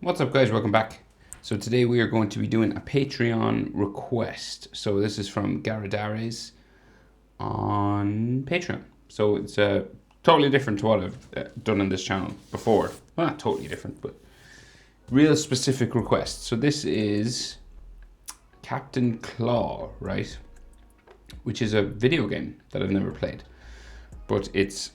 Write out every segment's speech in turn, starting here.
What's up, guys? Welcome back. So today we are going to be doing a Patreon request. So this is from Garadares on Patreon. So it's totally different to what I've done on this channel before. Well, not totally different, but real specific request. So this is Captain Claw, right? Which is a video game that I've never played. But it's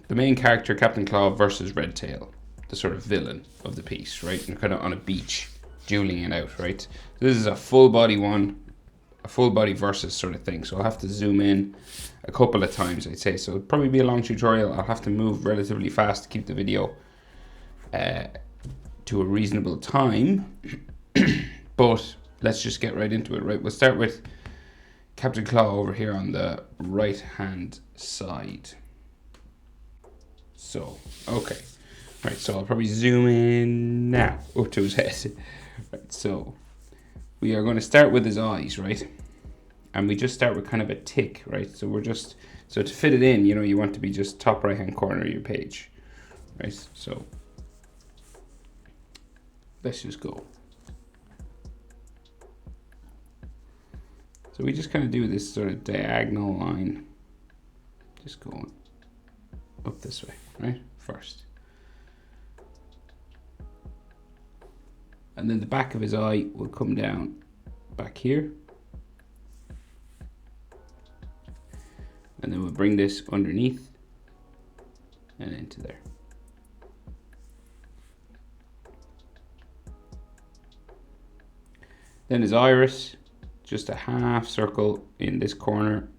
the main character, Captain Claw, versus Redtail, the sort of villain of the piece, right? And kind of on a beach, dueling it out, right? So this is a full body one, a full body versus sort of thing. So I'll have to zoom in a couple of times, I'd say. So it'll probably be a long tutorial. I'll have to move relatively fast to keep the video to a reasonable time. But let's just get right into it, right? We'll start with Captain Claw over here on the right hand side. So, okay. Right, so I'll probably zoom in now up to his head. Right, so we are going to start with his eyes, right? And we just start with kind of a tick, right? So we're just, so to fit it in, you know, you want to be just top right hand corner of your page, right? So let's just go. So we just kind of do this sort of diagonal line, just going up this way, right? First. And then the back of his eye will come down back here. And then we'll bring this underneath and into there. Then his iris, just a half circle in this corner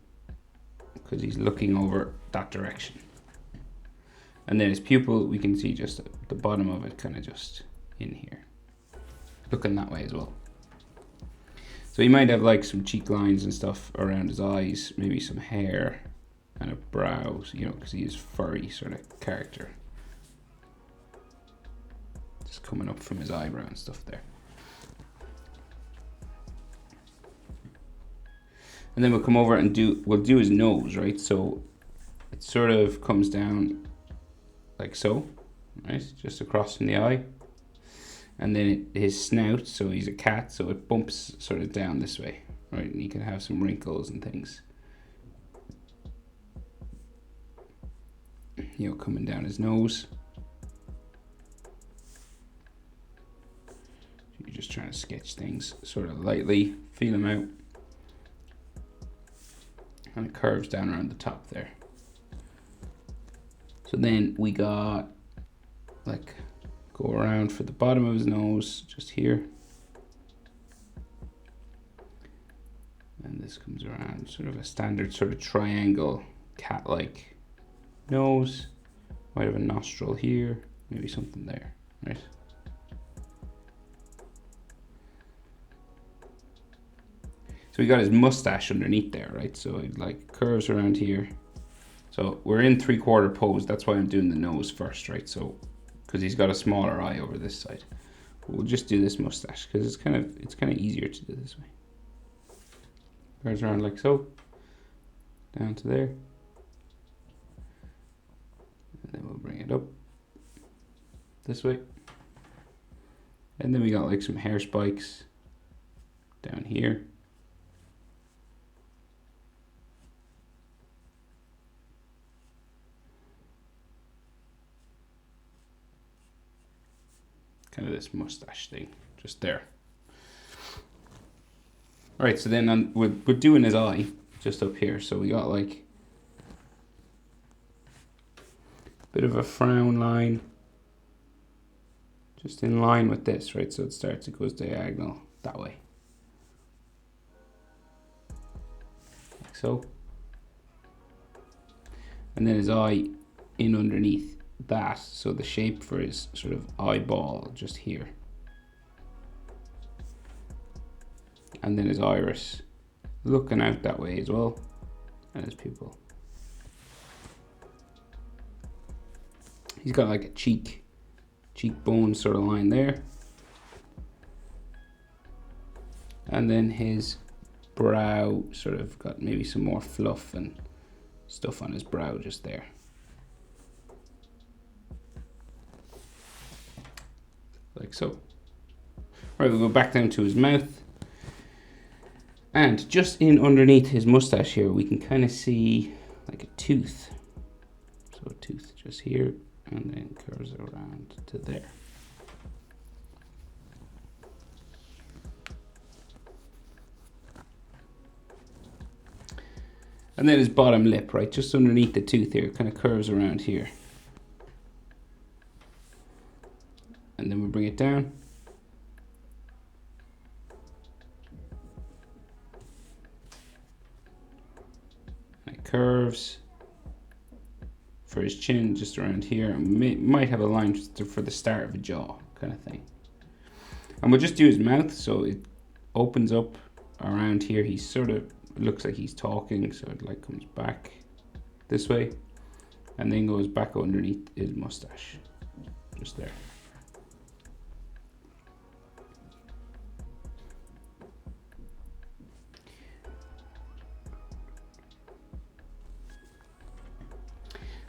because he's looking over that direction. And then his pupil, we can see just the bottom of it kind of just in here, looking that way as well. So he might have like some cheek lines and stuff around his eyes, maybe some hair and a brow, you know, because he is furry sort of character. Just coming up from his eyebrow and stuff there. And then we'll come over and we'll do his nose, right? So it sort of comes down like so, right? Just across from the eye. And then his snout, so he's a cat, so it bumps sort of down this way, right? And you can have some wrinkles and things, you know, coming down his nose. You're just trying to sketch things sort of lightly, feel them out. And it curves down around the top there. So then we got like, go around for the bottom of his nose, just here. And this comes around, sort of a standard sort of triangle, cat-like nose. Might have a nostril here, maybe something there, right? So we got his mustache underneath there, right? So it like curves around here. So we're in 3/4 pose. That's why I'm doing the nose first, right? So, because he's got a smaller eye over this side. We'll just do this mustache because it's kind of easier to do this way. Curves around like so, down to there. And then we'll bring it up this way. And then we got like some hair spikes down here. Kind of this mustache thing, just there. All right, so then we're doing his eye just up here. So we got like a bit of a frown line, just in line with this, right? So it goes diagonal that way, like so. And then his eye in underneath that, so the shape for his sort of eyeball just here. And then his iris looking out that way as well, and his pupil. He's got like a cheekbone sort of line there. And then his brow sort of got maybe some more fluff and stuff on his brow just there. like so. Right, we'll go back down to his mouth. And just in underneath his mustache here, we can kind of see like a tooth. So a tooth just here, and then curves around to there. And then his bottom lip, right, just underneath the tooth here, kind of curves around here. And then we bring it down. And it curves for his chin just around here. And might have a line for the start of a jaw kind of thing. And we'll just do his mouth, so it opens up around here. He sort of looks like he's talking, so it like comes back this way and then goes back underneath his mustache, just there.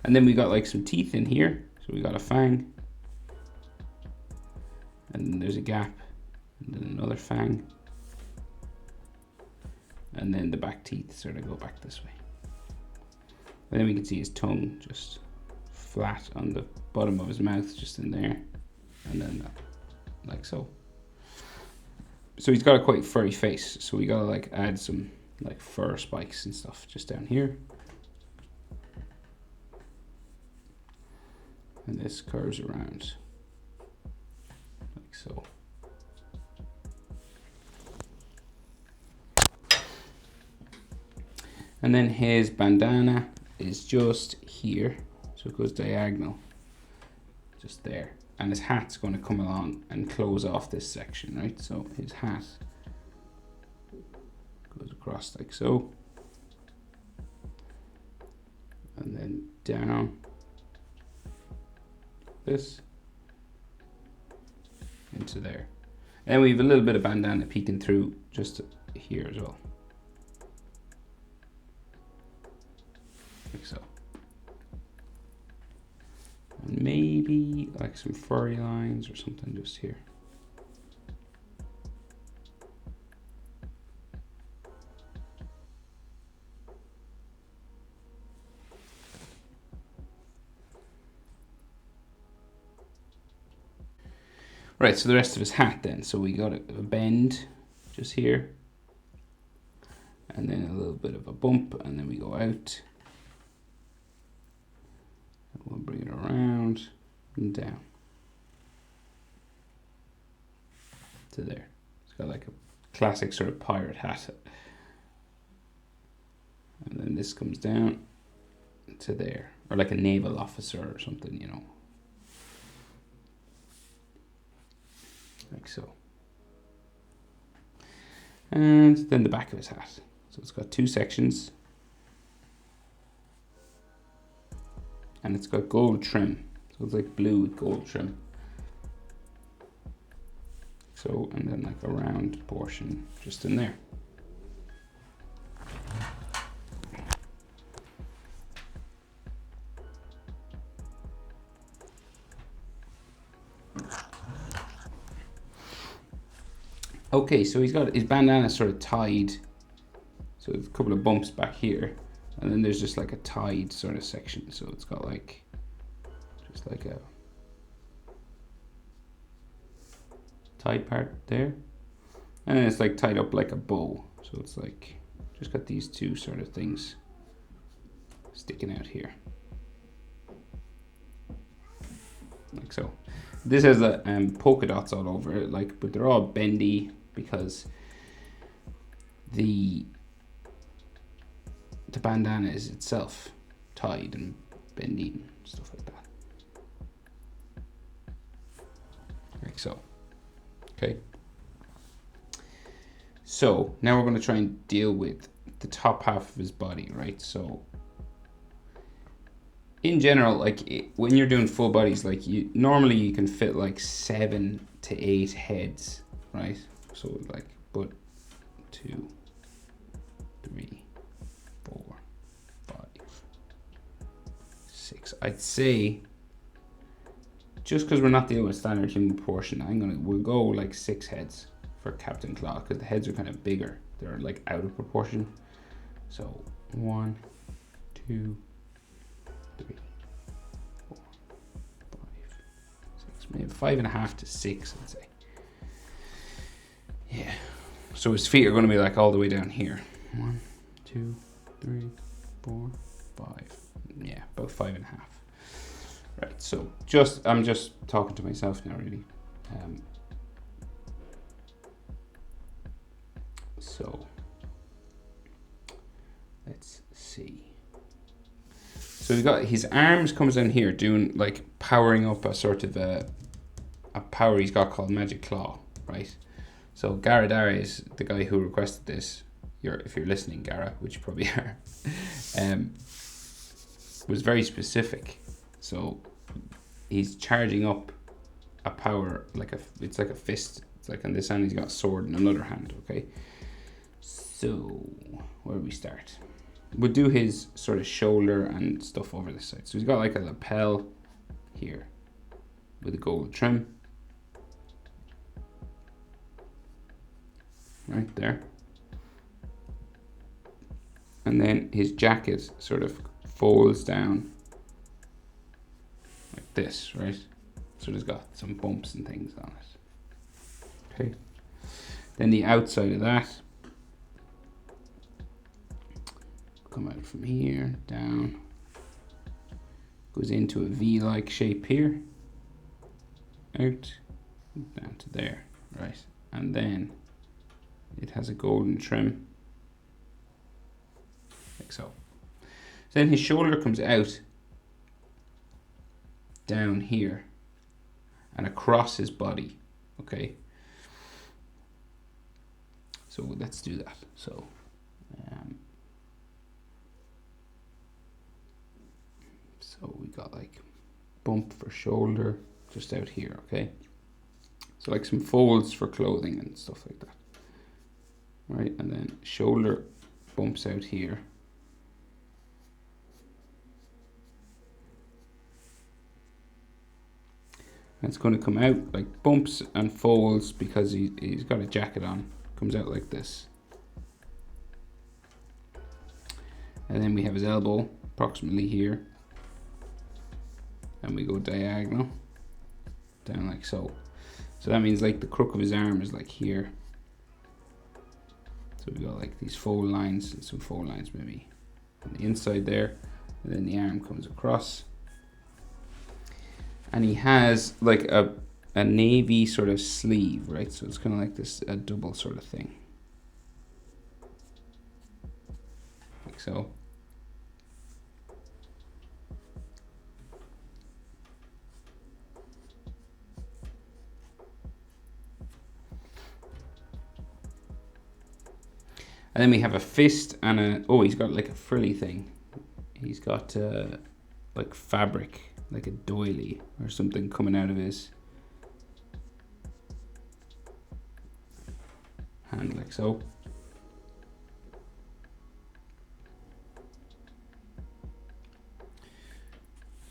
And then we got like some teeth in here, so we got a fang, and then there's a gap, and then another fang, and then the back teeth sort of go back this way. And then we can see his tongue just flat on the bottom of his mouth, just in there, and then like so. So he's got a quite furry face, so we gotta like add some like fur spikes and stuff just down here. And this curves around like so. And then his bandana is just here, so it goes diagonal, just there. And his hat's going to come along and close off this section, right? So his hat goes across like so, and then down this into there. And we have a little bit of bandana peeking through just here as well, like so. And maybe like some furry lines or something just here. Right, so the rest of his hat then. So we got a bend just here, and then a little bit of a bump, and then we go out. And we'll bring it around and down to there. It's got like a classic sort of pirate hat. And then this comes down to there, or like a naval officer or something, you know. Like so. And then the back of his hat. So it's got two sections. And it's got gold trim. So it's like blue with gold trim. So, and then like a round portion just in there. Okay, so he's got his bandana sort of tied. So there's a couple of bumps back here. And then there's just like a tied sort of section. So it's got like, just like a tied part there. And then it's like tied up like a bow. So it's like, just got these two sort of things sticking out here. Like so. This has a polka dots all over it, like, but they're all bendy because the bandana is itself tied and bendy and stuff like that. Like so. Okay. So now we're going to try and deal with the top half of his body, right? So in general, like when you're doing full bodies, like normally you can fit like 7 to 8 heads, right? So like, but 2, 3, 4, 5, 6. I'd say just because we're not dealing with standard human proportion, we'll go like 6 heads for Captain Claw because the heads are kind of bigger. They're like out of proportion. So 1, 2, 3, 4, 5, 6, maybe 5.5 to 6, I'd say. Yeah. So his feet are going to be like all the way down here. 1, 2, 3, 4, 5. Yeah, about 5.5. Right. So I'm just talking to myself now, really. So let's see. So we've got his arms comes in here doing like powering up a sort of a power he's got called Magic Claw, right? So Garadare is the guy who requested this. If you're listening, Gara, which you probably are, was very specific. So he's charging up a power it's like a fist. It's like on this hand he's got a sword in another hand. Okay. So where do we start? We'll do his sort of shoulder and stuff over this side. So he's got like a lapel here with a gold trim. Right there. And then his jacket sort of folds down like this, right? So there's got some bumps and things on it. Okay. Then the outside of that come out from here down, goes into a V-like shape here, out, down to there, right? And then it has a golden trim, like so. Then his shoulder comes out down here and across his body, okay? So let's do that. So we got like bump for shoulder just out here, okay? So like some folds for clothing and stuff like that, right? And then shoulder bumps out here. And it's going to come out like bumps and folds because he's got a jacket on. Comes out like this. And then we have his elbow approximately here. And we go diagonal down like so. So that means like the crook of his arm is like here. So we got like these fold lines and some fold lines maybe on the inside there. And then the arm comes across. And he has like a navy sort of sleeve, right? So it's kind of like this, a double sort of thing. Like so. And then we have a fist and he's got like a frilly thing. He's got like fabric, like a doily or something coming out of his hand like so.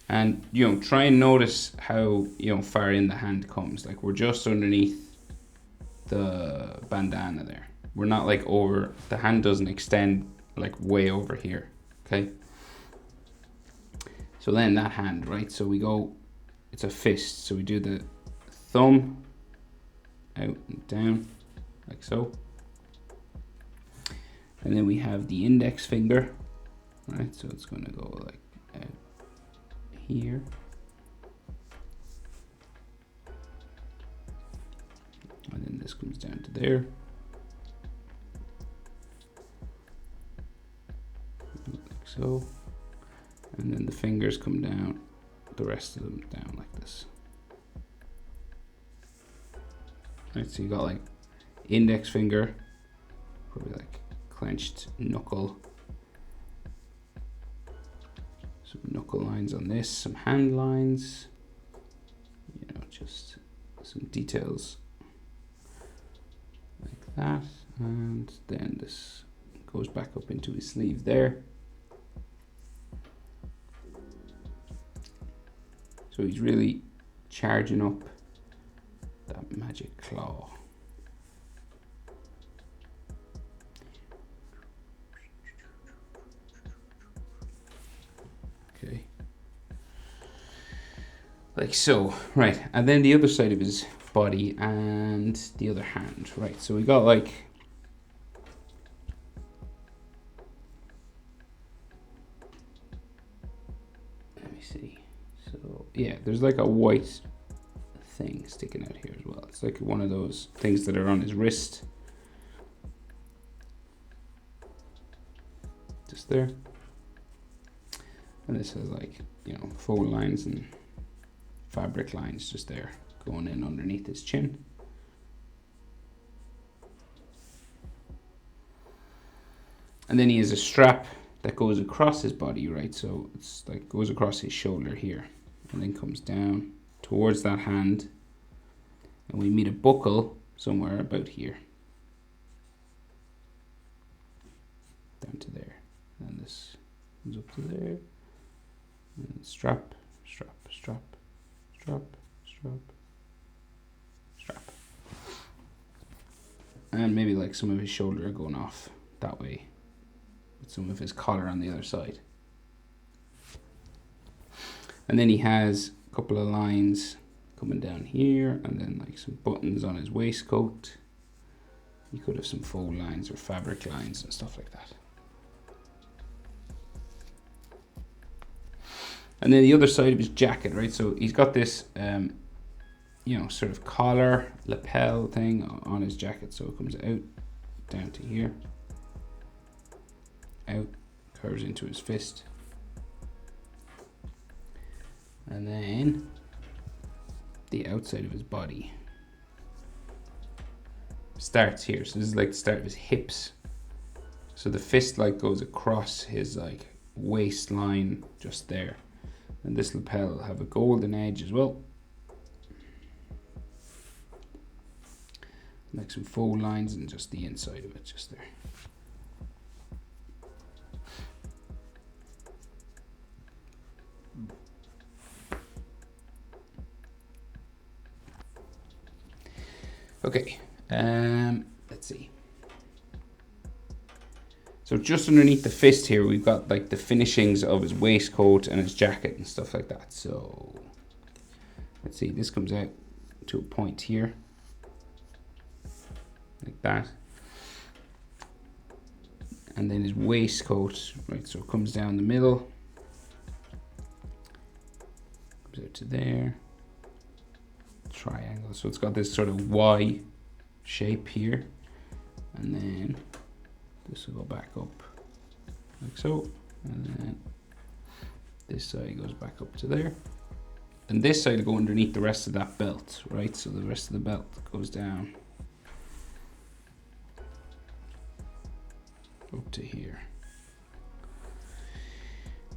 And, try and notice how, far in the hand comes. Like we're just underneath the bandana there. We're not like over, the hand doesn't extend like way over here, okay? So then that hand, right? So we go, it's a fist. So we do the thumb out and down like so. And then we have the index finger, right? So it's going to go like out here. And then this comes down to there. Like so. And then the fingers come down, the rest of them down like this. Right, so you got like index finger, probably like clenched knuckle, some knuckle lines on this, some hand lines, just some details like that. And then this goes back up into his sleeve there. So he's really charging up that magic claw. Okay. Like so, right, and then the other side of his body and the other hand, right? So we got like, let me see. So yeah, there's like a white thing sticking out here as well. It's like one of those things that are on his wrist. Just there. And this has like, you know, fold lines and fabric lines just there going in underneath his chin. And then he has a strap that goes across his body, right? So it's like goes across his shoulder here and then comes down towards that hand. And we meet a buckle somewhere about here. Down to there. And this comes up to there. And strap, strap, strap, strap, strap, strap. And maybe like some of his shoulder going off that way with some of his collar on the other side. And then he has a couple of lines coming down here and then like some buttons on his waistcoat. You could have some fold lines or fabric lines and stuff like that. And then the other side of his jacket, right? So he's got this, you know, sort of collar, lapel thing on his jacket. So it comes out, down to here, out, curves into his fist. And then the outside of his body starts here. So this is like the start of his hips. So the fist like goes across his like waistline just there. And this lapel will have a golden edge as well. Like some fold lines and just the inside of it, just there. Okay, let's see. So just underneath the fist here, we've got like the finishings of his waistcoat and his jacket and stuff like that. So let's see, this comes out to a point here, like that. And then his waistcoat, right, so it comes down the middle, comes out to there, triangle. So it's got this sort of Y shape here, and then this will go back up like so, and then this side goes back up to there, and this side will go underneath the rest of that belt, right? So the rest of the belt goes down up to here,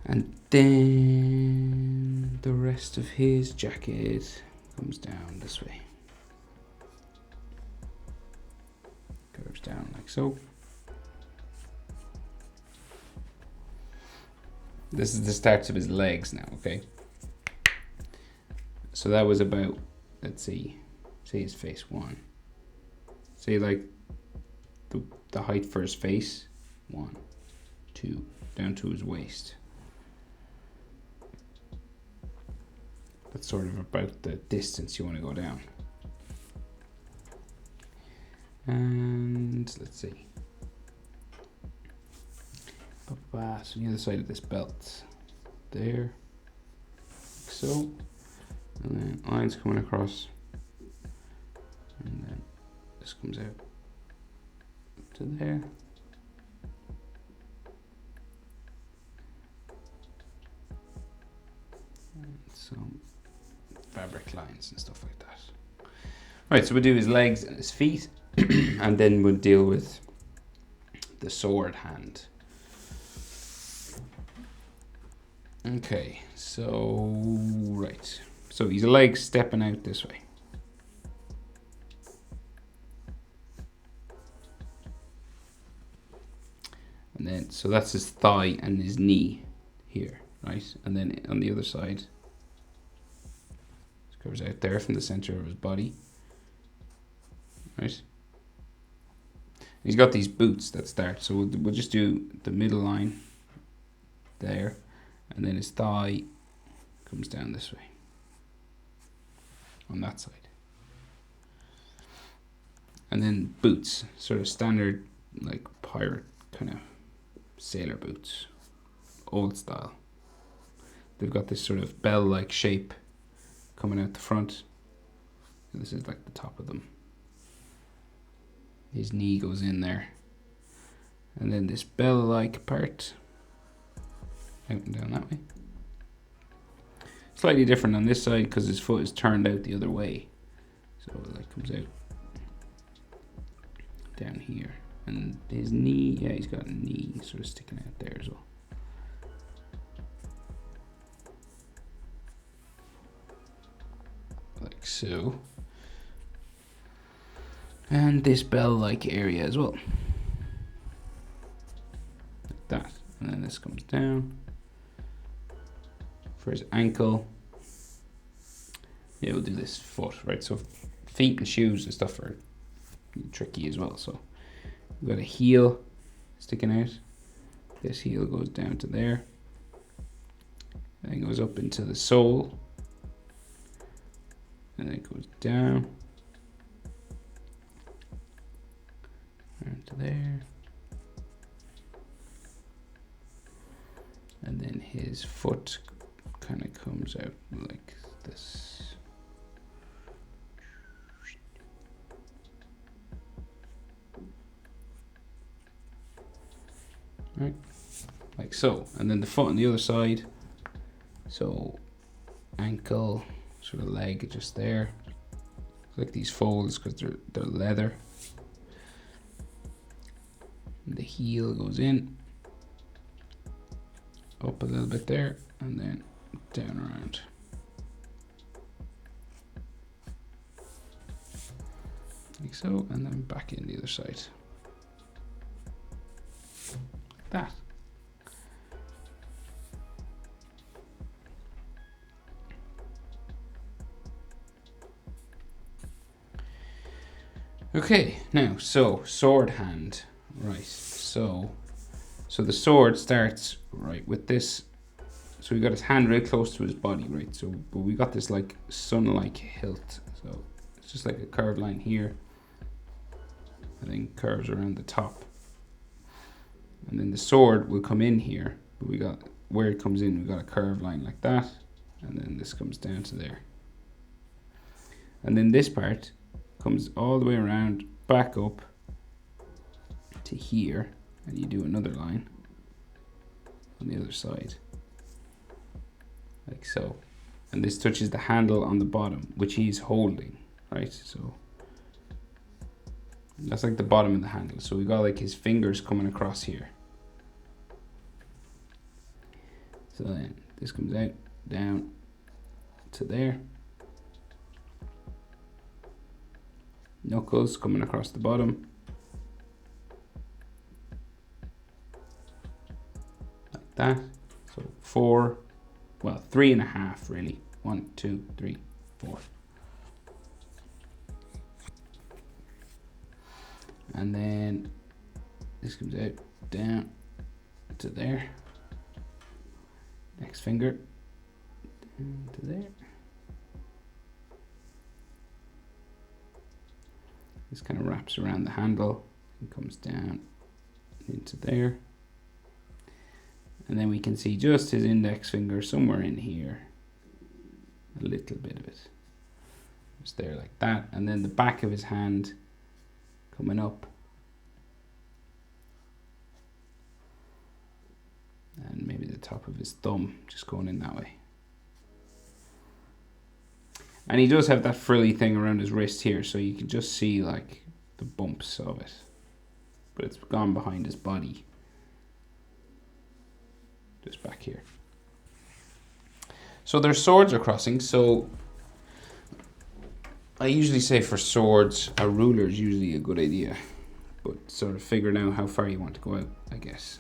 and then the rest of his jacket comes down this way, curves down like so. This is the start of his legs now, okay? So that was about, let's see, say his face, one. Say like the height for his face, 1, 2, down to his waist. That's sort of about the distance you want to go down. And let's see. So the other side of this belt, there, like so, and then lines coming across, and then this comes out to there, and some fabric lines and stuff like that. Right, so we'll do his legs and his feet, and then we'll deal with the sword hand. Okay, so, right. So his legs stepping out this way. And then, so that's his thigh and his knee here, right? And then on the other side, it's Curves out there from the center of his body. Right. He's got these boots that start, so we'll just do the middle line there, and then his thigh comes down this way on that side. And then boots, sort of standard like pirate kind of sailor boots, old style. They've got this sort of bell-like shape coming out the front. And this is like the top of them. His knee goes in there. And then this bell-like part out and down that way. Slightly different on this side because his foot is turned out the other way. So it like comes out down here. And his knee, yeah, he's got a knee sort of sticking out there as well. Like so. And this bell-like area as well. Like that. And then this comes down. For his ankle. Yeah, we'll do this foot, right? So feet and shoes and stuff are tricky as well. So we've got a heel sticking out. This heel goes down to there. And then goes up into the sole. And then it goes down. To there. And then his foot kind of comes out like this. Right, like so. And then the foot on the other side. So ankle, sort of leg just there. Like these folds because they're leather. The heel goes in, up a little bit there, and then down around. Like so, and then back in the other side. Like that. Okay, now, so sword hand. Right, so the sword starts right with this. So we got his hand really close to his body, right? So, but we got this like sun-like hilt. So it's just like a curved line here, and then curves around the top. And then the sword will come in here, but we got where it comes in. We got a curved line like that, and then this comes down to there. And then this part comes all the way around, back up to here, and you do another line on the other side like so, and this touches the handle on the bottom which he's holding, right? So that's like the bottom of the handle. So we got like his fingers coming across here. So then this comes out down to there, knuckles coming across the bottom. That. So 4, well, 3.5 really. 1, 2, 3, 4. And then this comes out down to there. Next finger down to there. This kind of wraps around the handle and comes down into there. And then we can see just his index finger somewhere in here. A little bit of it. Just there like that. And then the back of his hand coming up. And maybe the top of his thumb just going in that way. And he does have that frilly thing around his wrist here, so you can just see like the bumps of it. But it's gone behind his body. Just back here. So their swords are crossing, so I usually say for swords, a ruler is usually a good idea. But sort of figuring out how far you want to go out, I guess,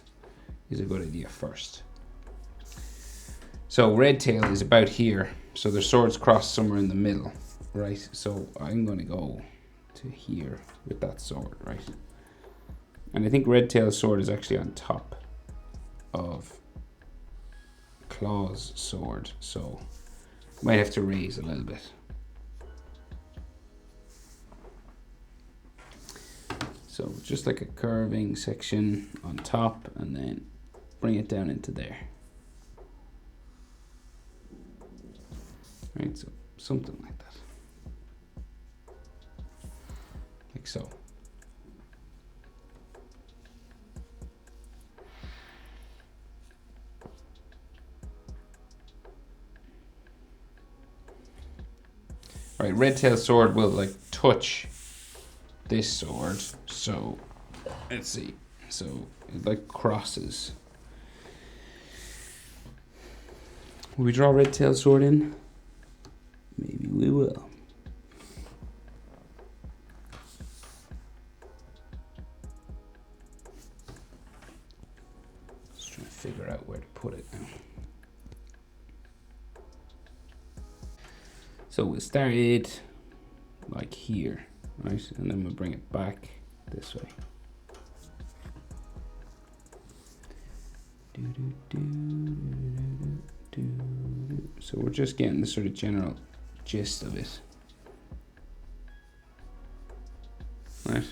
is a good idea first. So Redtail is about here. So their swords cross somewhere in the middle, right? So I'm going to go to here with that sword, right? And I think Redtail's sword is actually on top of Claw's sword, so might have to raise a little bit. So just like a curving section on top, and then bring it down into there. Right, so something like that. Like so. Right, Redtail's sword will like touch this sword, so let's see. So it like crosses. Will we draw Redtail's sword in? Maybe we will. Just trying to figure out where to put it now. So we'll start it like here, right? And then we'll bring it back this way. So we're just getting the sort of general gist of it. Right.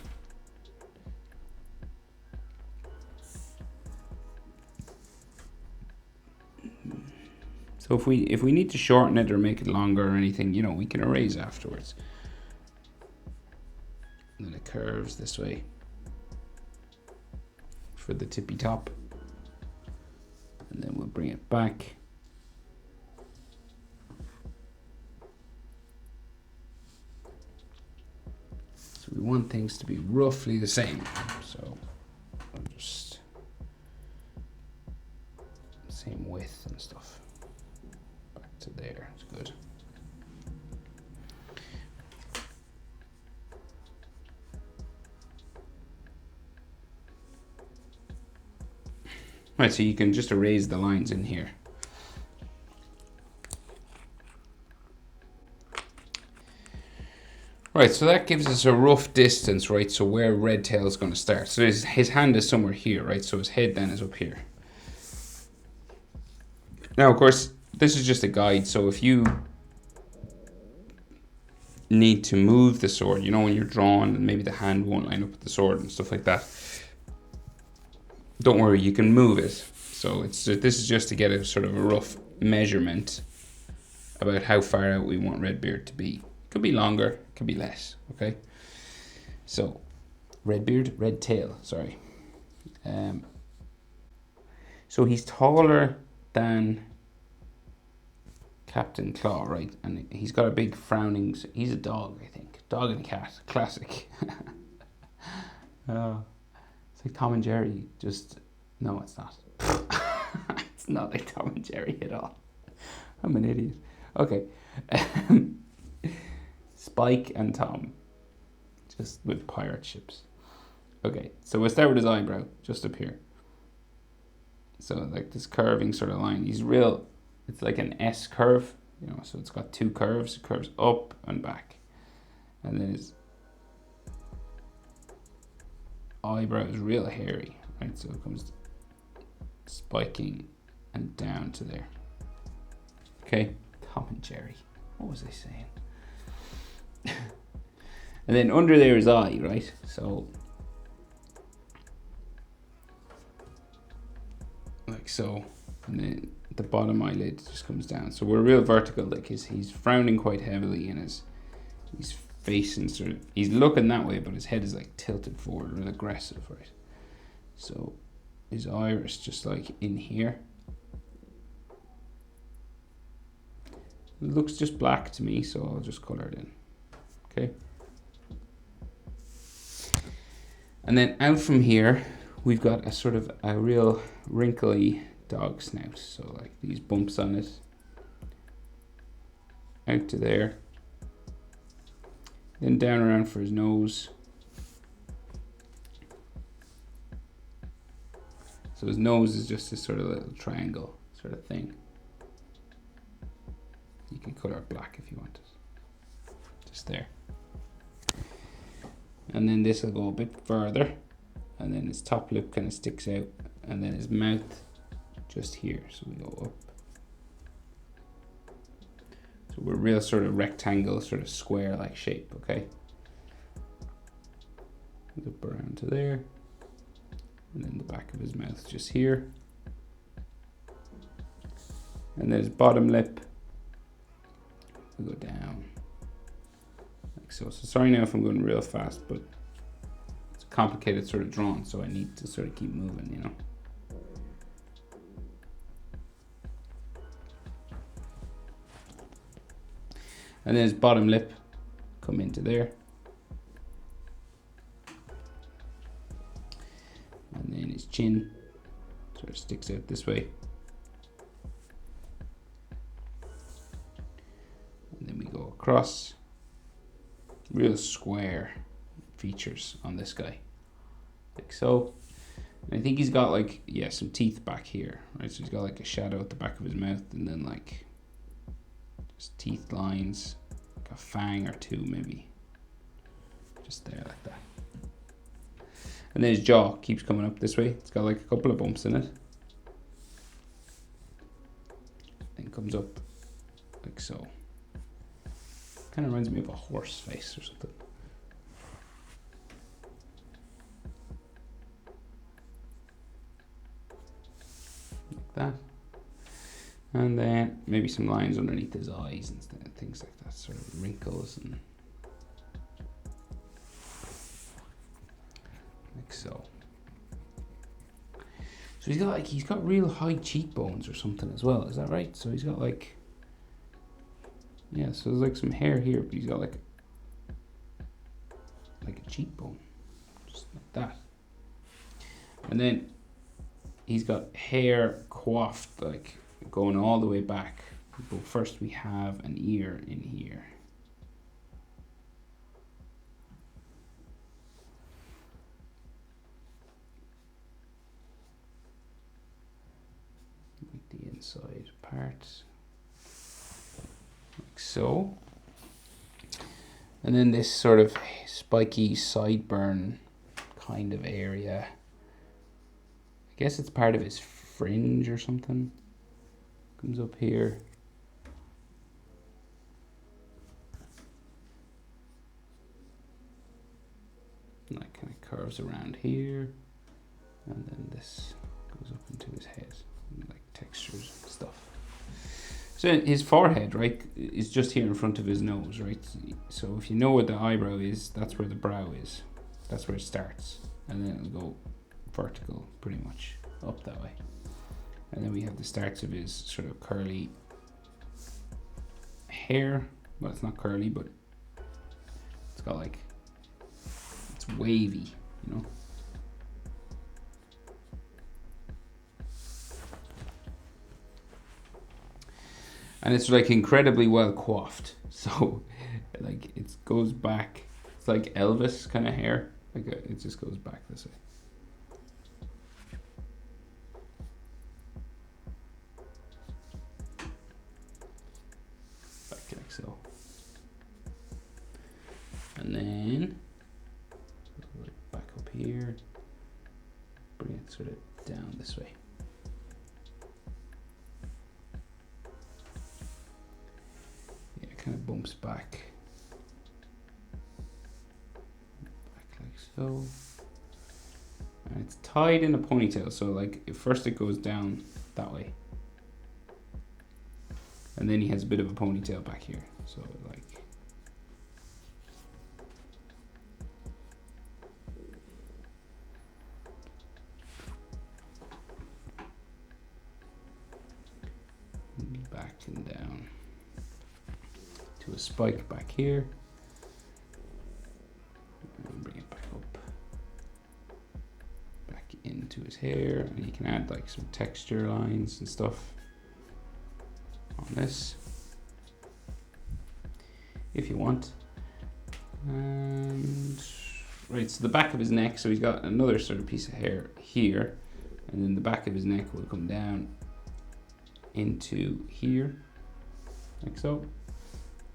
So if we need to shorten it or make it longer or anything, you know, we can erase afterwards. And then it curves this way for the tippy top. And then we'll bring it back. So we want things to be roughly the same. So I'll just same width and stuff. Back to there, it's good. Right, so you can just erase the lines in here. Right, so that gives us a rough distance, right? So where Redtail is going to start. So his hand is somewhere here, right? So his head then is up here. Now, of course, this is just a guide. So if you need to move the sword, you know, when you're drawing and maybe the hand won't line up with the sword and stuff like that, don't worry, you can move it. So this is just to get a sort of a rough measurement about how far out we want Redbeard to be. Could be longer, could be less, okay? So, Redtail, sorry. So he's taller than Captain Claw, right? And he's got a big frowning, he's a dog, I think. Dog and cat, classic. It's like Tom and Jerry, just, no, it's not. It's not like Tom and Jerry at all. I'm an idiot. Okay. Spike and Tom, just with pirate ships. Okay, so we'll start with his eyebrow, just up here. So like this curving sort of line. He's real, it's like an S curve, you know, so it's got two curves. It curves up and back. And then his eyebrow is real hairy, right? So it comes spiking and down to there. Okay, Tom and Jerry. What was I saying? And then under there is eye, right? So like so, and then the bottom eyelid just comes down. So we're real vertical, like he's frowning quite heavily, and he's facing sort of, he's looking that way, but his head is like tilted forward, real aggressive, right? So his iris just like in here. It looks just black to me, so I'll just color it in. Okay. And then out from here, we've got a sort of a real wrinkly dog snout. So like these bumps on it. Out to there. Then down around for his nose. So his nose is just this sort of little triangle sort of thing. you can color it black if you want it. Just there. And then this will go a bit further, and then his top lip kind of sticks out, and then his mouth just here. So we go up. So we're real sort of rectangle, sort of square like shape, okay? Loop around to there, and then the back of his mouth just here. And then his bottom lip, we go down. Like so. So sorry now if I'm going real fast, but it's a complicated sort of drawing, so I need to sort of keep moving, you know. And then his bottom lip come into there. And then his chin sort of sticks out this way. And then we go across. Real square features on this guy. Like so. And I think he's got like, yeah, some teeth back here, right? So he's got like a shadow at the back of his mouth, and then like just teeth lines, like a fang or two maybe. Just there like that. And then his jaw keeps coming up this way. It's got like a couple of bumps in it. Then comes up like so. Kind of reminds me of a horse face or something. Like that. And then maybe some lines underneath his eyes and things like that, sort of wrinkles and like so. So he's got real high cheekbones or something as well, is that right? So he's got like, yeah, so there's like some hair here, but he's got like a cheekbone, just like that. And then he's got hair coiffed, like going all the way back. But first we have an ear in here. Like the inside part. Like so. And then this sort of spiky sideburn kind of area. I guess it's part of his fringe or something. Comes up here. And that kind of curves around here. And then this goes up into his head. Like textures and stuff. So his forehead, right, is just here in front of his nose, right? So if you know where the eyebrow is, that's where the brow is. That's where it starts. And then it'll go vertical pretty much up that way. And then we have the starts of his sort of curly hair. Well, it's not curly, but it's got like, it's wavy, you know. And it's like incredibly well coiffed. So like it goes back, it's like Elvis kind of hair. Like it just goes back this way. Like so. And then back up here, bring it sort of down this way. Yeah, it kind of bumps back like so. And it's tied in a ponytail, so like first it goes down that way. And then he has a bit of a ponytail back here. So like, back and down to a spike back here. And bring it back up, back into his hair. And you can add like some texture lines and stuff on this if you want. And right, so the back of his neck, so he's got another sort of piece of hair here, and then the back of his neck will come down into here, like so.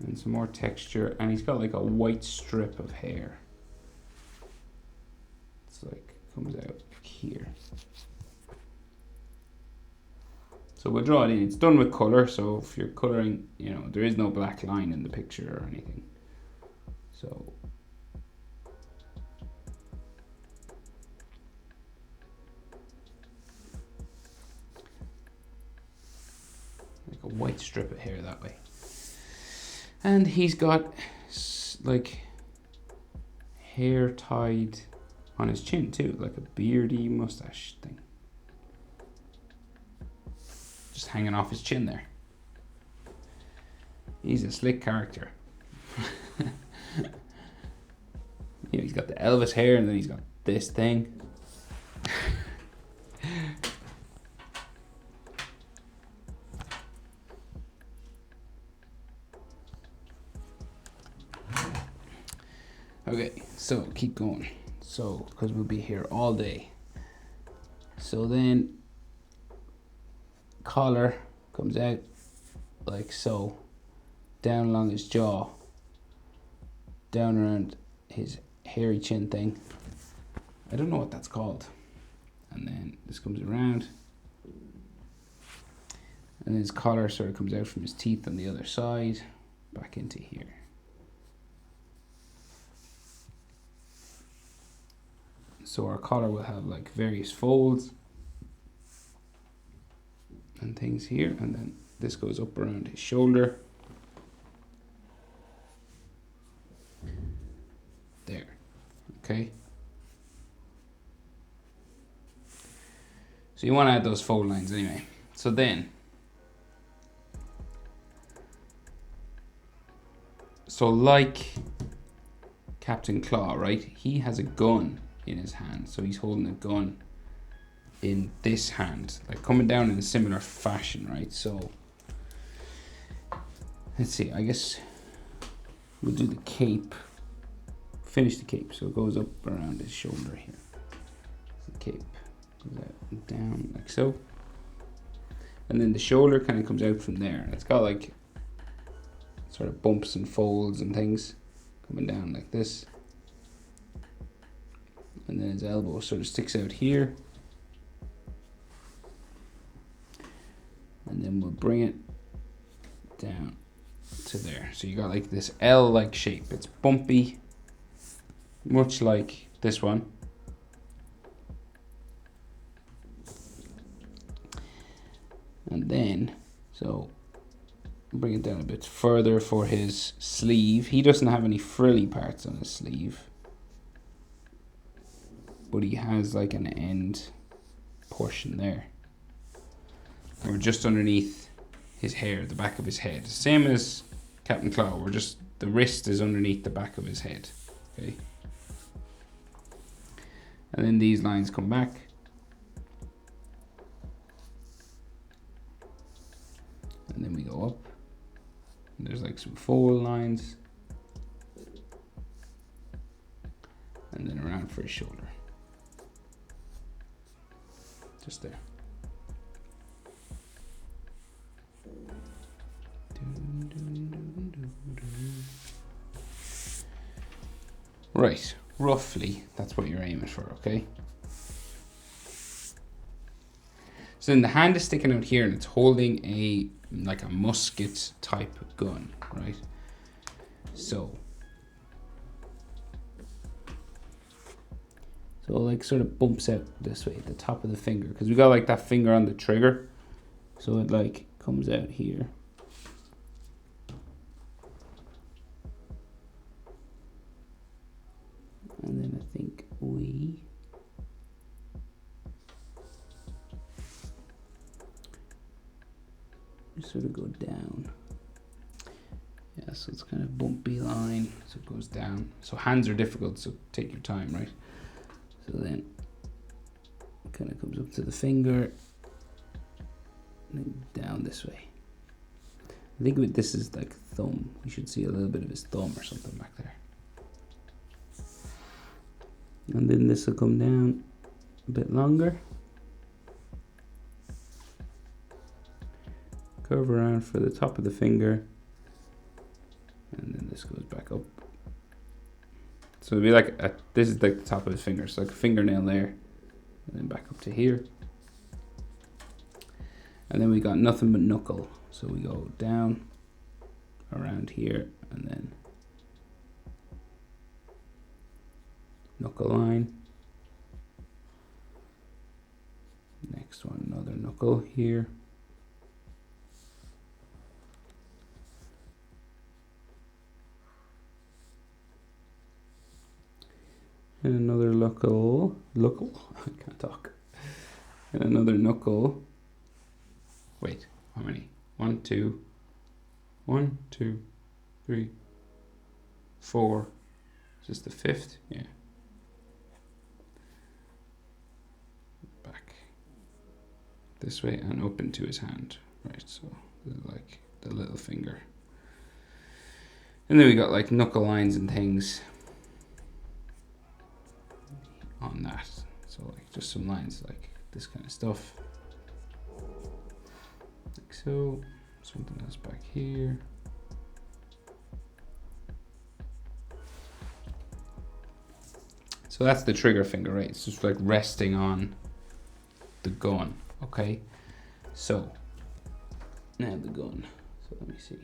And some more texture, and he's got like a white strip of hair. It's like, comes out here. So we'll draw it in. It's done with color, so if you're coloring, you know, there is no black line in the picture or anything. So like a white strip of hair that way. And he's got like hair tied on his chin too, like a beardy mustache thing. Just hanging off his chin there. He's a slick character. Yeah, he's got the Elvis hair and then he's got this thing. Okay, so keep going. So, because we'll be here all day. So then, collar comes out like so, down along his jaw, down around his hairy chin thing. I don't know what that's called. And then this comes around, and his collar sort of comes out from his teeth on the other side, back into here. So our collar will have like various folds and things here, and then this goes up around his shoulder. There, okay. So you want to add those fold lines anyway. So then, so like Captain Claw, right? He has a gun in his hand, so he's holding a gun in this hand, like coming down in a similar fashion, right? So let's see, I guess we'll do the cape, finish the cape, so it goes up around his shoulder here. The cape goes out down like so, and then the shoulder kind of comes out from there, and it's got like sort of bumps and folds and things coming down like this. And then his elbow sort of sticks out here. And then we'll bring it down to there. So you got like this L-like shape. It's bumpy, much like this one. And then, so bring it down a bit further for his sleeve. He doesn't have any frilly parts on his sleeve, but he has like an end portion there, or just underneath his hair, the back of his head. Same as Captain Claw, we're just, the wrist is underneath the back of his head, okay? And then these lines come back. And then we go up. And there's like some fold lines. And then around for his shoulder. Just there. Right, roughly, that's what you're aiming for, okay? So then the hand is sticking out here and it's holding like a musket type gun, right? So like sort of bumps out this way at the top of the finger, because we got like that finger on the trigger, so it like comes out here. And then I think we sort of go down. Yeah, so it's kind of bumpy line, so it goes down. So hands are difficult, so take your time, right? So then it kind of comes up to the finger and then down this way. I think with this is like thumb. We should see a little bit of his thumb or something back there. And then this will come down a bit longer. Curve around for the top of the finger So it'll be like this is like the top of his finger, so like a fingernail there, and then back up to here. And then we got nothing but knuckle. So we go down around here and then knuckle line. Next one, another knuckle here. And another knuckle, I can't talk. And another knuckle. Wait, how many? 1, 2, 1, 2, 3, 4. Is this the 5th? Yeah. Back this way and up into his hand. Right, so this is like the little finger. And then we got like knuckle lines and things on that. So like just some lines like this kind of stuff. Like so. Something else back here. So that's the trigger finger, right? It's just like resting on the gun, okay? So now the gun. So let me see.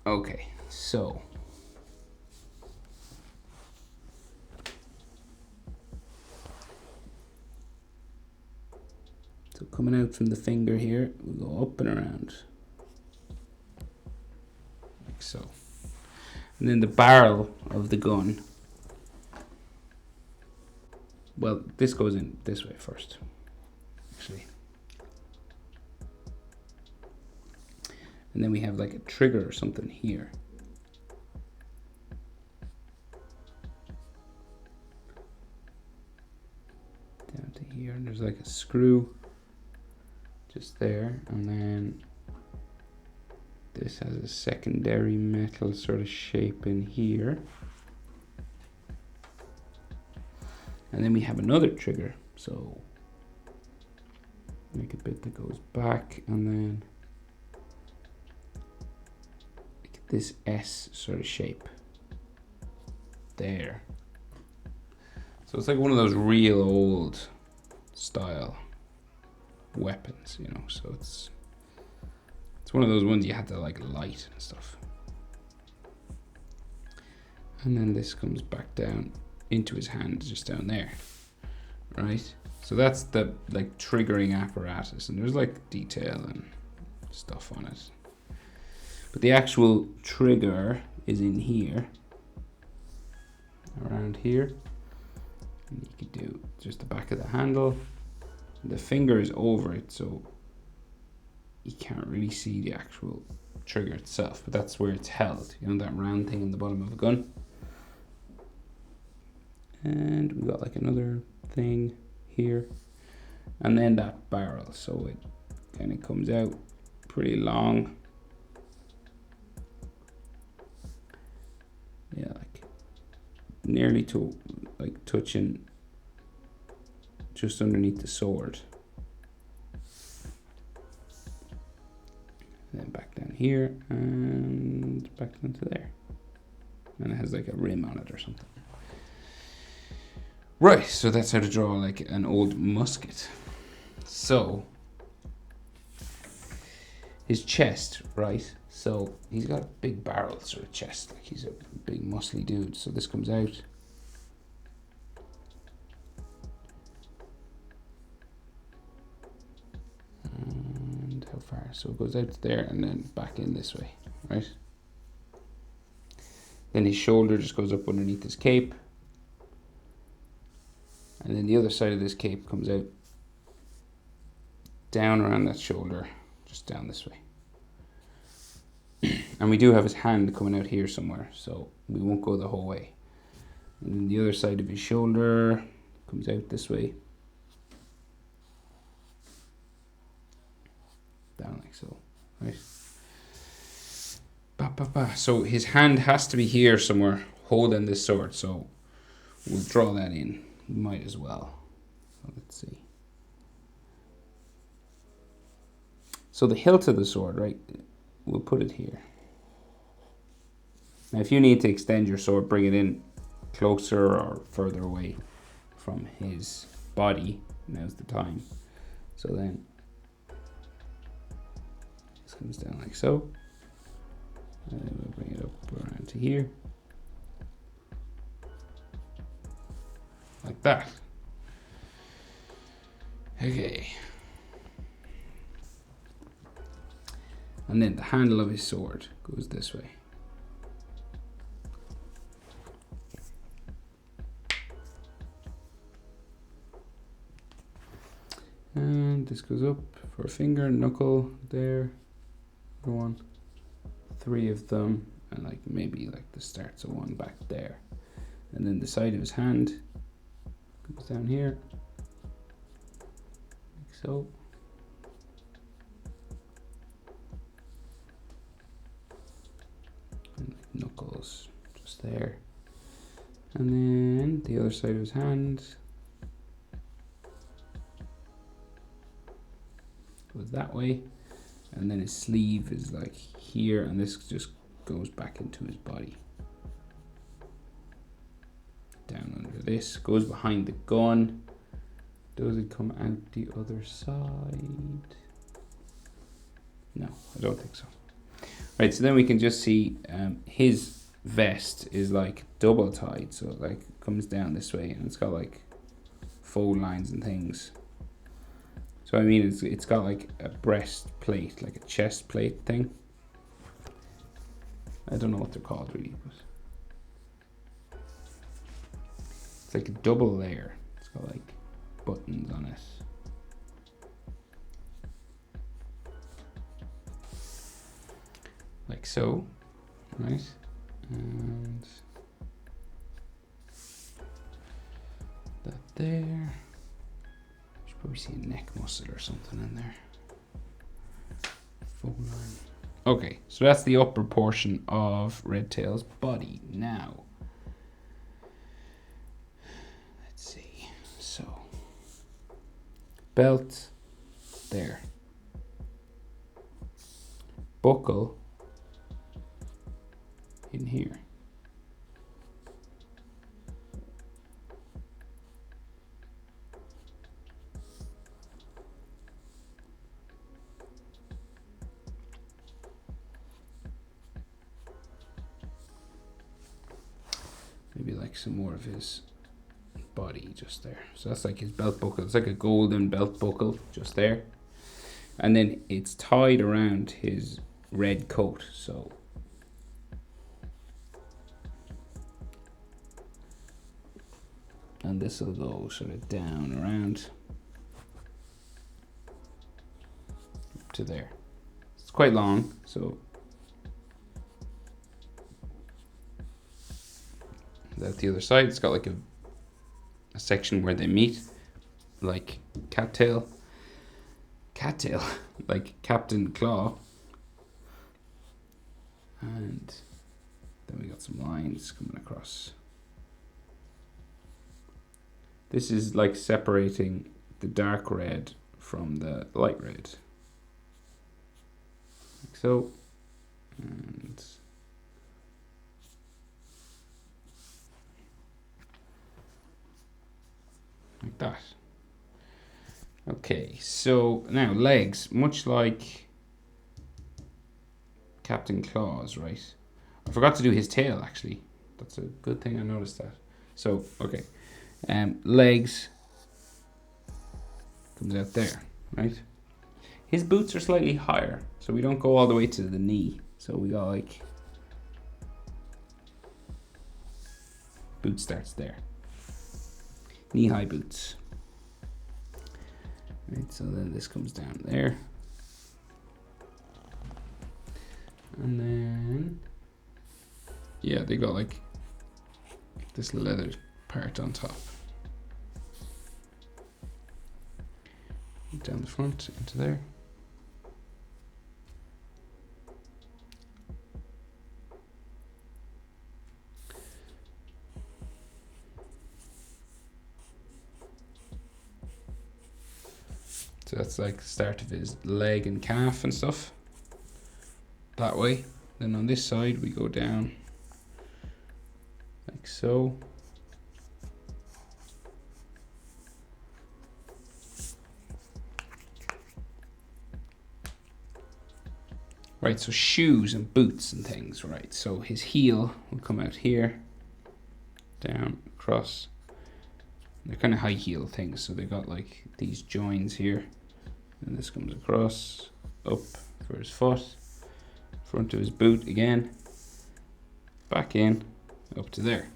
Okay, so coming out from the finger here, we go up and around, like so. And then the barrel of the gun, well, this goes in this way first, actually. And then we have like a trigger or something here. Down to here, and there's like a screw just there, and then this has a secondary metal sort of shape in here. And then we have another trigger, so make a bit that goes back, and then make this S sort of shape there. So it's like one of those real old style weapons, you know, so it's one of those ones you had to like light and stuff. And then this comes back down into his hand, just down there, right? So that's the like triggering apparatus, and there's like detail and stuff on it. But the actual trigger is in here, around here. And you could do just the back of the handle. The finger is over it, so you can't really see the actual trigger itself, but that's where it's held. You know, that round thing in the bottom of a gun. And we got like another thing here. And then that barrel, so it kind of comes out pretty long. Yeah, like nearly to like touching just underneath the sword. And then back down here and back down to there. And it has like a rim on it or something. Right, so that's how to draw like an old musket. So his chest, right? So he's got a big barrel sort of chest, like he's a big muscly dude. So this comes out. And how far? So it goes out to there and then back in this way, right? Then his shoulder just goes up underneath his cape. And then the other side of this cape comes out down around that shoulder, just down this way. And we do have his hand coming out here somewhere, so we won't go the whole way. And then the other side of his shoulder comes out this way. Down like so, right? Ba, ba, ba. So his hand has to be here somewhere holding this sword, so we'll draw that in. Might as well. So let's see. So the hilt of the sword, right? We'll put it here. Now if you need to extend your sword, bring it in closer or further away from his body, now's the time. So then this comes down like so, and then we'll bring it up around to here, like that. Okay. And then the handle of his sword goes this way. And this goes up for a finger, knuckle there, the one, 3 of them, and like maybe like the starts of one back there. And then the side of his hand comes down here, like so. And like knuckles just there. And then the other side of his hand goes that way, and then his sleeve is like here, and this just goes back into his body. Down under this, goes behind the gun. Does it come out the other side? No, I don't think so. Right, so then we can just see his vest is like double tied, so it like comes down this way, and it's got like fold lines and things. So I mean, it's got like a breastplate, like a chest plate thing. I don't know what they're called really, but it's like a double layer. It's got like buttons on it. Like so, right? And that there. Probably see a neck muscle or something in there. Fold line. Okay, so that's the upper portion of Redtail's body. Now, let's see. So, belt there. Buckle in here. Maybe like some more of his body just there. So that's like his belt buckle. It's like a golden belt buckle just there. And then it's tied around his red coat. So and this will go sort of down around to there. It's quite long, so at the other side it's got like a section where they meet, like cattail like Captain Claw, and then we got some lines coming across. This is like separating the dark red from the light red, like so, and like that. Okay, so now legs, much like Captain Claw's, right? I forgot to do his tail actually. That's a good thing I noticed that. So, okay. Legs comes out there, right? His boots are slightly higher, so we don't go all the way to the knee. So we got like boot starts there. Knee-high boots. Right, so then this comes down there. And then, yeah, they got like this leather part on top. Down the front into there. So that's like the start of his leg and calf and stuff. That way. Then on this side we go down so. Right, so shoes and boots and things, right? So his heel will come out here, down, across. They're kind of high heel things, so they've got like these joins here. And this comes across, up for his foot, front of his boot again, back in, up to there.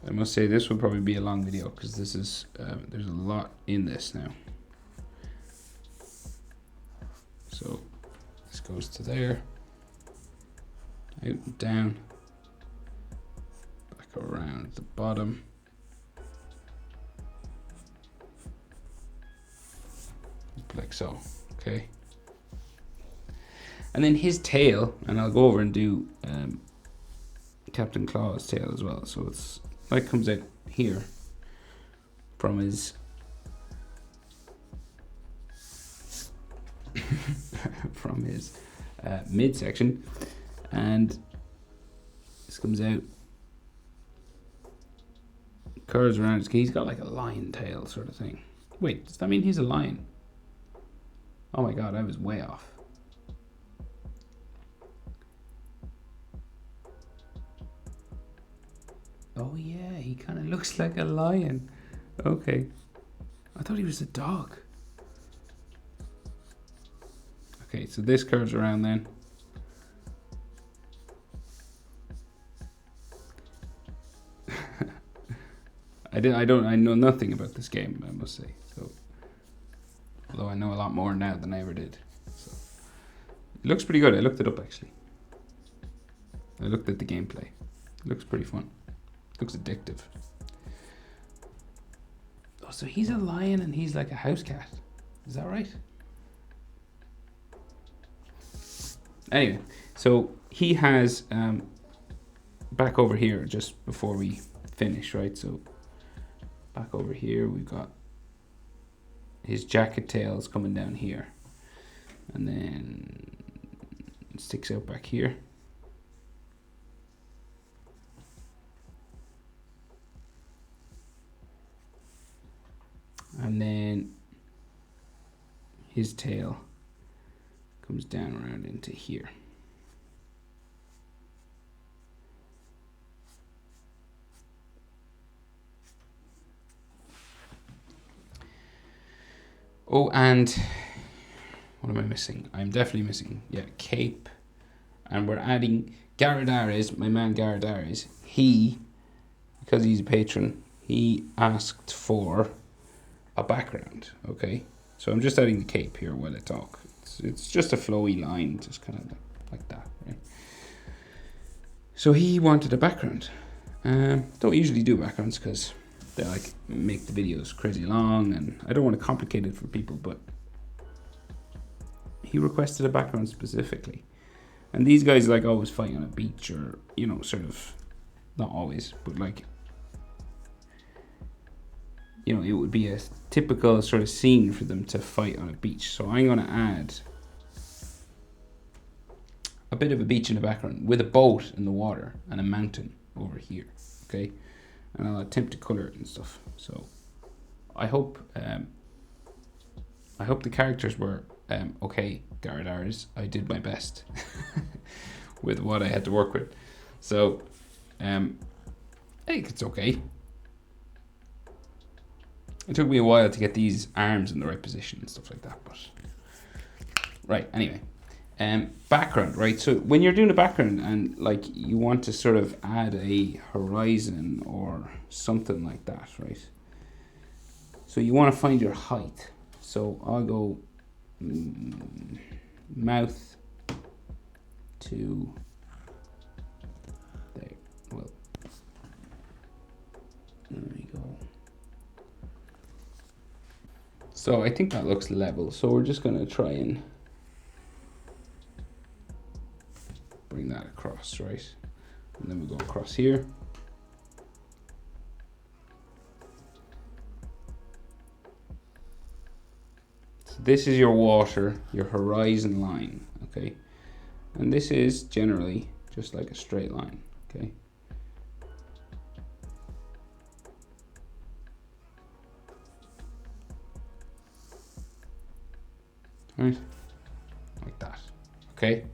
I must say this will probably be a long video because this is, there's a lot in this now. So this goes to there, out and down, back around the bottom. Like so, okay. And then his tail, and I'll go over and do Captain Claw's tail as well. So it's like comes out here from his from his midsection, and this comes out, curves around his. He's got like a lion tail sort of thing. Wait, does that mean he's a lion? Oh my god, I was way off. Oh yeah, he kind of looks like a lion. Okay. I thought he was a dog. Okay, so this curves around then. I know nothing about this game, I must say. So, although I know a lot more now than I ever did. So, it looks pretty good. I looked it up actually. I looked at the gameplay. It looks pretty fun. It looks addictive. Oh, so he's a lion and he's like a house cat. Is that right? Anyway, so he has back over here just before we finish, right? So back over here we've got his jacket tails coming down here, and then it sticks out back here. And then his tail comes down around into here. Oh, and what am I missing? I'm definitely missing, yeah, cape. And we're adding Garadares, my man Garadares. He, because he's a patron, he asked for a background, okay? So I'm just adding the cape here while I talk. It's just a flowy line, just kind of like that, right? So he wanted a background. Don't usually do backgrounds because they like make the videos crazy long, and I don't want to complicate it for people, but he requested a background specifically. And these guys like always fight on a beach, or, you know, sort of, not always, but like, you know, it would be a typical sort of scene for them to fight on a beach. So I'm going to add a bit of a beach in the background with a boat in the water and a mountain over here, okay? And I'll attempt to color it and stuff. So I hope the characters were okay, Garadaris. I did my best with what I had to work with. So I think it's okay. It took me a while to get these arms in the right position and stuff like that, but right, anyway. Background, right? So when you're doing a background and like you want to sort of add a horizon or something like that, right? So you want to find your height. So I'll go mouth to there. Well, there we go. So I think that looks level. So we're just going to try and bring that across, right? And then we go across here. So this is your water, your horizon line, okay? And this is generally just like a straight line, okay? Right, like that, okay?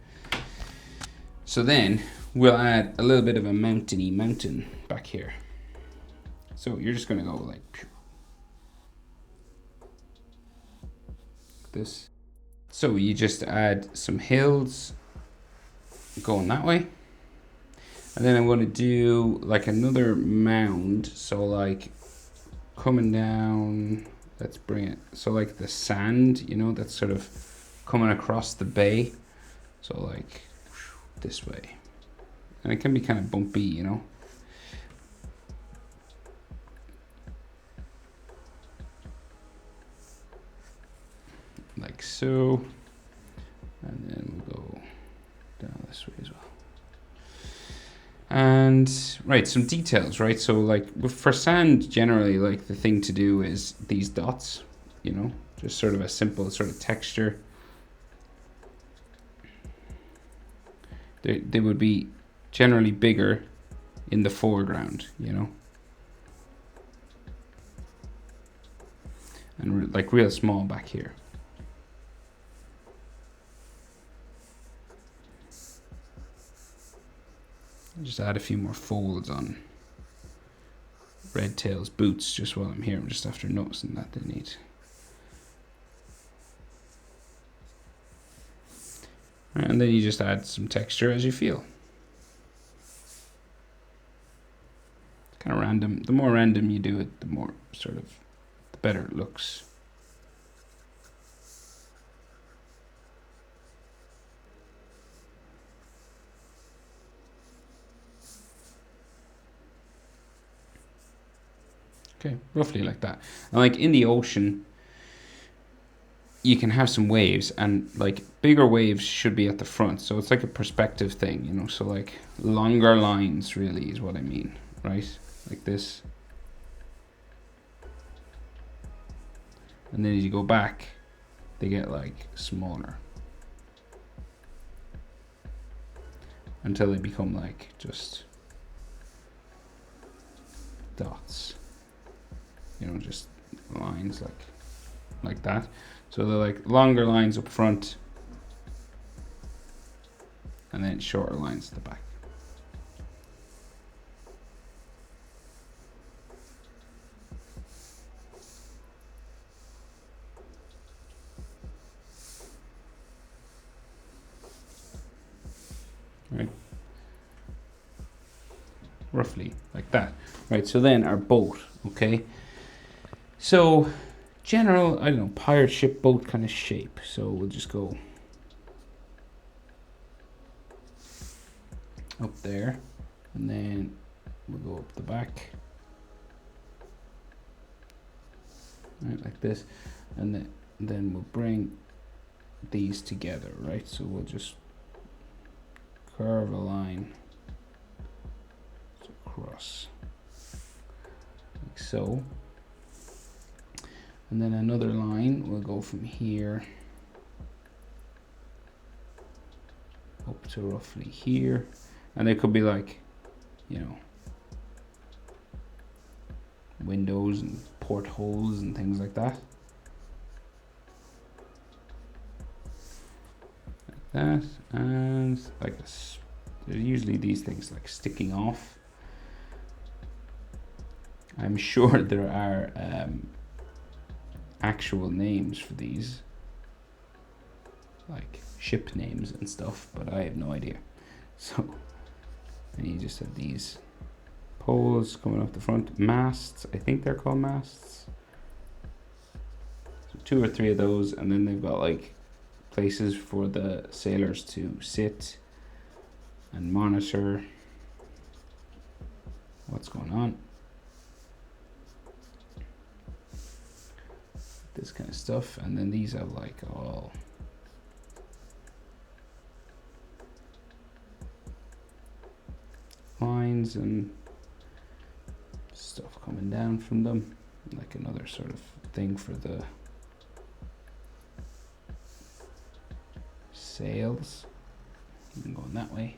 So then we'll add a little bit of a mountainy mountain back here. So you're just gonna go like this. So you just add some hills going that way. And then I'm going to do like another mound. So like coming down, let's bring it. So like the sand, you know, that's sort of coming across the bay. So like this way. And it can be kind of bumpy, you know. Like so. And then we'll go down this way as well. And right, some details, right? So like for sand, generally, like the thing to do is these dots, you know, just sort of a simple sort of texture. They would be generally bigger in the foreground, you know, and like real small back here. Just add a few more folds on Redtail's boots just while I'm here. I'm just after noticing that they need. And then you just add some texture as you feel. Kind of random. The more random you do it, the more sort of, the better it looks. Okay, roughly like that. And like in the ocean, you can have some waves, and like bigger waves should be at the front. So it's like a perspective thing, you know. So like longer lines really is what I mean, right? Like this. And then as you go back, they get like smaller. Until they become like just dots. You know, just lines like that. So they're like longer lines up front and then shorter lines at the back. Right? Roughly like that. Right, so then our boat, okay? So general, I don't know, pirate ship boat kind of shape. So we'll just go up there, and then we'll go up the back, right, like this, and then we'll bring these together, right? So we'll just curve a line across, like so. And then another line will go from here up to roughly here. And they could be like, you know, windows and portholes and things like that. Like that. And like there's usually these things like sticking off. I'm sure there are actual names for these, like ship names and stuff, but I have no idea. So, and you just have these poles coming off the front, masts, I think they're called masts. So 2 or 3 of those, and then they've got like places for the sailors to sit and monitor what's going on. This kind of stuff, and then these have like all lines and stuff coming down from them, like another sort of thing for the sails, and going that way.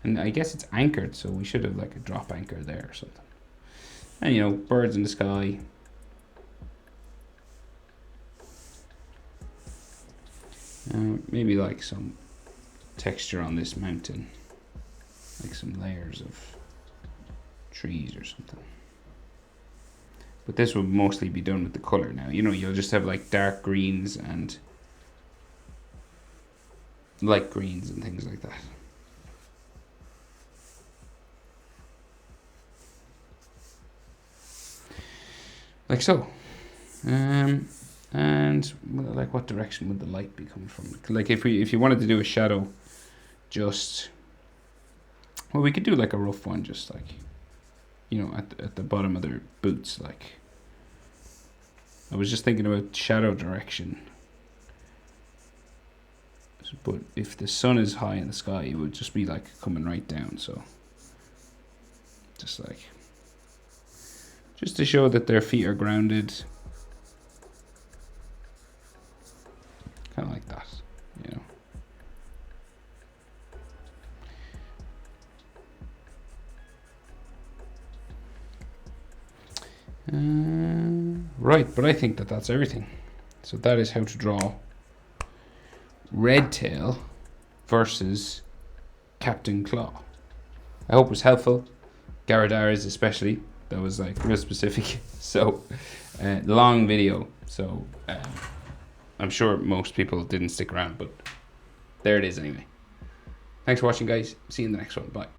And I guess it's anchored, so we should have like a drop anchor there or something. And you know, birds in the sky. Maybe like some texture on this mountain, like some layers of trees or something. But this will mostly be done with the color now. You know, you'll just have like dark greens and light greens and things like that. Like so. And like, what direction would the light be coming from? Like if you wanted to do a shadow, just, well, we could do like a rough one, just like, you know, at the bottom of their boots. Like, I was just thinking about shadow direction. But if the sun is high in the sky, it would just be like coming right down. So just like, just to show that their feet are grounded. Kind of like that, you know. Right, but I think that that's everything. So that is how to draw Redtail versus Captain Claw. I hope it was helpful. Garadaris especially, that was like real specific. So long video, so I'm sure most people didn't stick around, but there it is anyway. Thanks for watching, guys. See you in the next one. Bye.